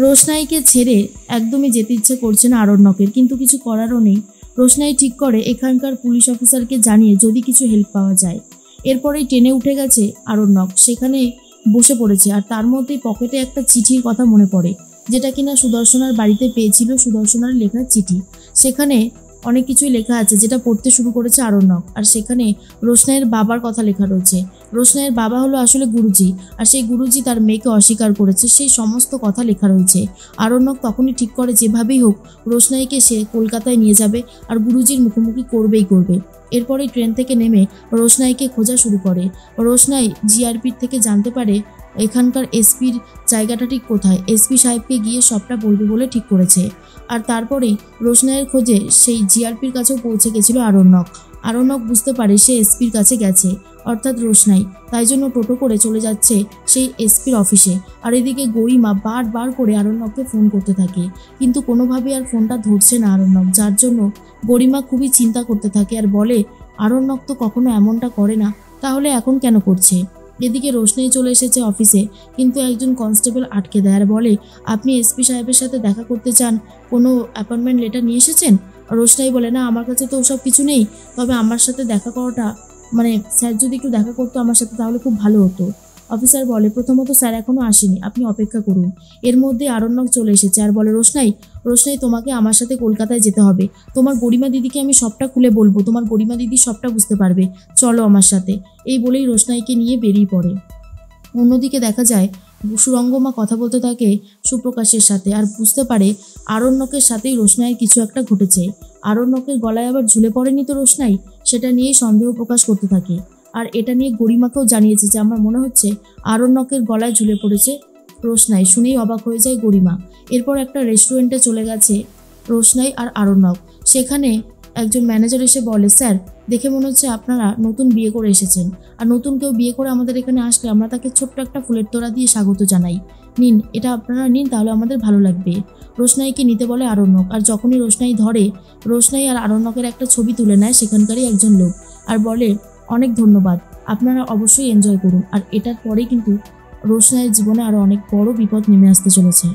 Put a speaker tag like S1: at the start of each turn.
S1: রোশনাইকে ছেড়ে একদমই যেতে ইচ্ছে করছে না আরণ্যকের, কিন্তু কিছু করারও নেই। রোশনাই ঠিক করে এখানকার পুলিশ অফিসারকে জানিয়ে যদি কিছু হেল্প পাওয়া যায়। এরপরেই ট্রেনে উঠে গেছে আরণ্যক, সেখানে বসে পড়েছে। আর তার মধ্যেই পকেটে একটা চিঠির কথা মনে পড়ে, যেটা কিনা সুদর্শনার বাড়িতে পেয়েছিল, সুদর্শনার লেখা চিঠি। সেখানে অনেক কিছুই লেখা আছে, যেটা পড়তে শুরু করেছে আরণ্যক। আর সেখানে রোশনাইয়ের বাবার কথা লেখা রয়েছে। রোশনাইয়ের বাবা হলো আসলে গুরুজি, আর সেই গুরুজি তার মেয়েকে অস্বীকার করেছে, সেই সমস্ত কথা লেখা রয়েছে। আরণ্যক তখনই ঠিক করে যেভাবেই হোক রোশনাইকে সে কলকাতায় নিয়ে যাবে আর গুরুজির মুখোমুখি করবেই। এরপরে ট্রেন থেকে নেমে রোশনাইকে খোঁজা শুরু করে। রোশনাই জিআরপির থেকে জানতে পারে এখানকার এসপির জায়গাটা ঠিক কোথায়। এসপি সাহেবকে গিয়ে সবটা বলবে বলে ঠিক করেছে। আর তারপরেই রোশনাইয়ের খোঁজে সেই জিআরপির কাছেও পৌঁছে গেছিল আরণ্যক। আরণ্যক বুঝতে পারে সে এসপির কাছে গেছে, অর্থাৎ রোশনাই। তাই জন্য টোটো করে চলে যাচ্ছে সেই এসপির অফিসে। আর এদিকে গরিমা বারবার করে আরণ্যককে ফোন করতে থাকে, কিন্তু কোনোভাবেই আর ফোনটা ধরছে না আরণ্যক, যার জন্য গরিমা খুবই চিন্তা করতে থাকে আর বলে আরণ্যক তো কখনো এমনটা করে না, তাহলে এখন কেন করছে। এদিকে রোশনাই চলে এসেছে অফিসে, কিন্তু একজন কনস্টেবল আটকে দেয় আর বলে আপনি এসপি সাহেবের সাথে দেখা করতে চান, কোনো অ্যাপয়েন্টমেন্ট লেটার নিয়ে এসেছেন। রোশনাই বলে না, আমার কাছে তো ওসব কিছু নেই, তবে আমার সাথে দেখা করাটা স্যার যদি একটু দেখা করতো আমার সাথে তাহলে খুব ভালো হতো। অফিসার বলে প্রথমত স্যার এখনো আসেনি, আপনি অপেক্ষা করুন। এর মধ্যে আরণ্যক চলে এসেছে আর বলে রোশনাই তোমাকে আমার সাথে কলকাতায় যেতে হবে। তোমার গরিমা দিদিকে আমি সবটা খুলে বলবো, তোমার গরিমা দিদি সবটা বুঝতে পারবে, চলো আমার সাথে। এই বলেই রোশনাইকে নিয়ে বেরিয়ে পড়ে। অন্যদিকে দেখা যায় সুরঙ্গমা কথা বলতে থাকে সুপ্রকাশের সাথে আর বুঝতে পারে আরণ্যকের সাথেই রোশনাইয়ের কিছু একটা ঘটেছে। আরণ্যকের গলায় আবার ঝুলে পড়েনি তো রোশনাই, সেটা নিয়েই সন্দেহ প্রকাশ করতে থাকে। আর এটা নিয়ে গরিমাকেও জানিয়েছে যে আমার মনে হচ্ছে আরণ্যকের গলায় ঝুলে পড়েছে রোশনাই। শুনেই অবাক হয়ে যায় গরিমা। এরপর একটা রেস্টুরেন্টে চলে গেছে রোশনাই আর আরণ্যক। সেখানে একজন ম্যানেজার এসে বলে স্যার, দেখে মনে হচ্ছে আপনারা নতুন বিয়ে করে এসেছেন, আর নতুন কেউ বিয়ে করে আমাদের এখানে আসলে আমরা তাকে ছোট্ট একটা ফুলের তোড়া দিয়ে স্বাগত জানাই। নিন, এটা আপনারা নিন, তাহলে আমাদের ভালো লাগবে। রোশনাইকে নিতে বলে আরণ্যক। আর যখনই রোশনাই ধরে, রোশনাই আর আরণ্যকের একটা ছবি তুলে নেয় সেখানকারই একজন লোক আর বলে অনেক ধন্যবাদ, আপনারা অবশ্যই এনজয় করুন। আর এটার পরেই কিন্তু রোশনাইয়ের জীবনে আরও অনেক বড় বিপদ নেমে আসতে চলেছে।